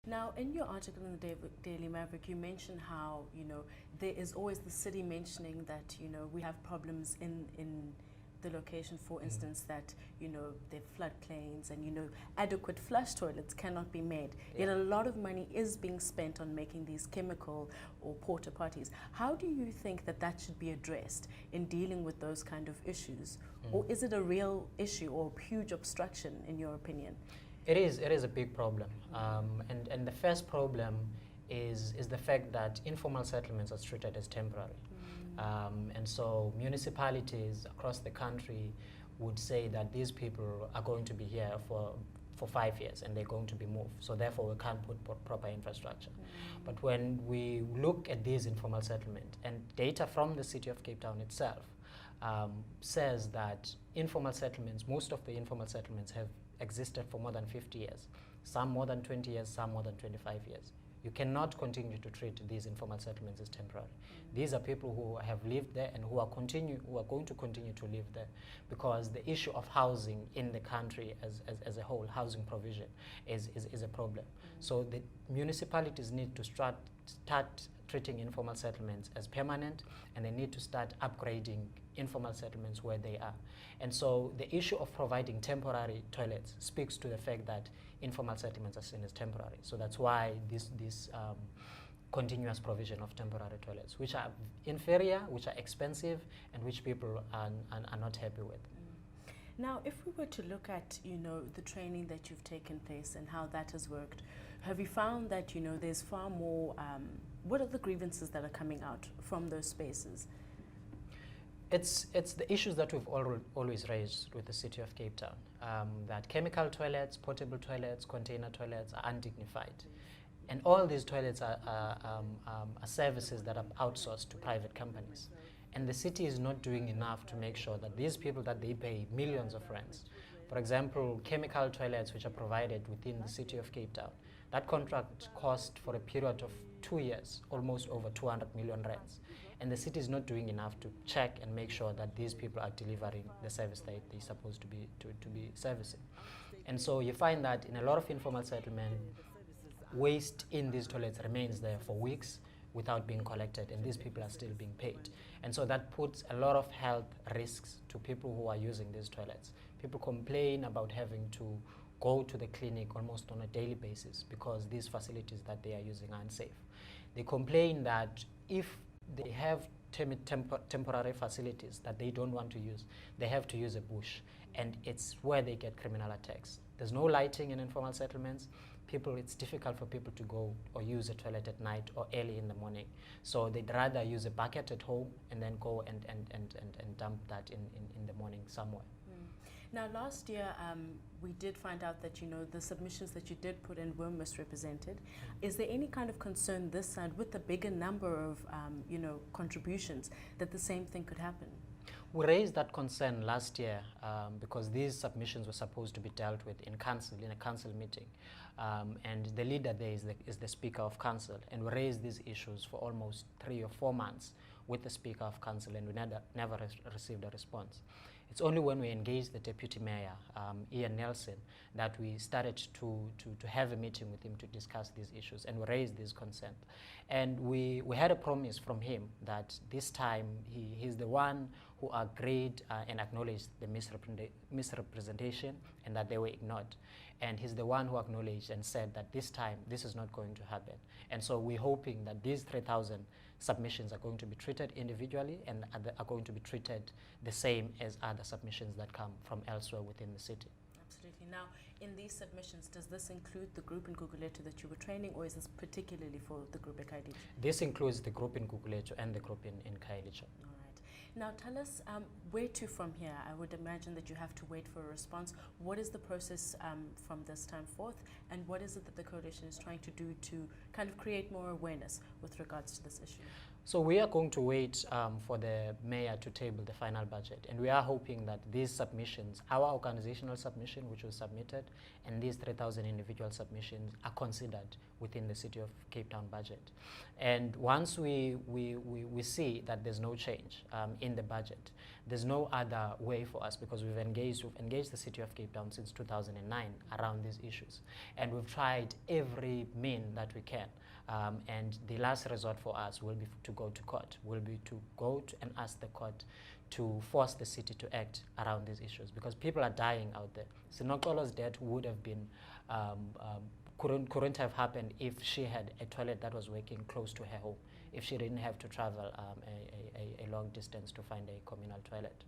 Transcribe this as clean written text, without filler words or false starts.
Now, in your article in the Daily Maverick, you mention how, there is always the city mentioning that, we have problems in the location, for instance, that, there are floodplains and, adequate flush toilets cannot be made. Yeah. Yet a lot of money is being spent on making these chemical or porta potties. How do you think that that should be addressed in dealing with those kind of issues? Or is it a real issue or a huge obstruction, in your opinion? It is a big problem. And the first problem is the fact that informal settlements are treated as temporary. And so municipalities across the country would say that these people are going to be here for 5 years and they're going to be moved. So therefore we can't put proper infrastructure. But when we look at these informal settlements, and data from the city of Cape Town itself says that informal settlements, most of the informal settlements have existed for more than 50 years. Some more than 20 years, some more than 25 years. You cannot continue to treat these informal settlements as temporary. These are people who have lived there and who are going to continue to live there, because the issue of housing in the country as a whole, housing provision, is a problem. So the municipalities need to start treating informal settlements as permanent, and they need to start upgrading informal settlements where they are. And so the issue of providing temporary toilets speaks to the fact that informal settlements are seen as temporary. So that's why this continuous provision of temporary toilets, which are inferior, which are expensive, and which people are not happy with. Now, if we were to look at, the training that you've taken place and how that has worked, have you found that, there's far more, what are the grievances that are coming out from those spaces? It's the issues that we've always raised with the city of Cape Town, that chemical toilets, portable toilets, container toilets are undignified. And all these toilets are services that are outsourced to private companies. And the city is not doing enough to make sure that these people that they pay millions of rands, for example, chemical toilets which are provided within the city of Cape Town, that contract cost for a period of 2 years, almost over 200 million rands. And the city is not doing enough to check and make sure that these people are delivering the service that they're supposed to be servicing. And so you find that in a lot of informal settlement, waste in these toilets remains there for weeks without being collected, and these people are still being paid. And so that puts a lot of health risks to people who are using these toilets. People complain about having to go to the clinic almost on a daily basis because these facilities that they are using are unsafe. They complain that if they have temporary facilities that they don't want to use, they have to use a bush, and it's where they get criminal attacks. There's no lighting in informal settlements. It's difficult for people to go or use a toilet at night or early in the morning. So they'd rather use a bucket at home and then go and dump that in the morning somewhere. Now, last year, we did find out that, the submissions that you did put in were misrepresented. Is there any kind of concern this side, with the bigger number of, contributions, that the same thing could happen? We raised that concern last year because these submissions were supposed to be dealt with in a council meeting. And the leader there is the Speaker of Council. And we raised these issues for almost 3 or 4 months with the Speaker of Council, and we never received a response. It's only when we engaged the Deputy Mayor, Ian Nelson, that we started to have a meeting with him to discuss these issues, and we raised these concerns. And we had a promise from him that this time he's the one who agreed and acknowledged the misrepresentation and that they were ignored. And he's the one who acknowledged and said that this time this is not going to happen. And so we're hoping that these 3,000 submissions are going to be treated individually and are going to be treated the same as other submissions that come from elsewhere within the city. Absolutely. Now, in these submissions, does this include the group in Gugulethu that you were training, or is this particularly for the group in Khayelitsha? This includes the group in Gugulethu and the group in Khayelitsha. All right. Now, tell us where to from here. I would imagine that you have to wait for a response. What is the process from this time forth, and what is it that the coalition is trying to do to kind of create more awareness with regards to this issue? So we are going to wait for the mayor to table the final budget, and we are hoping that these submissions, our organizational submission which was submitted, and these 3,000 individual submissions are considered within the City of Cape Town budget. And once we see that there's no change in the budget, there's no other way for us, because we've engaged the City of Cape Town since 2009 around these issues, and we've tried every mean that we can. And the last resort for us will be to go to court, will be to go to and ask the court to force the city to act around these issues, because people are dying out there. Sinokolo's death would have been, couldn't have happened if she had a toilet that was working close to her home, if she didn't have to travel a long distance to find a communal toilet.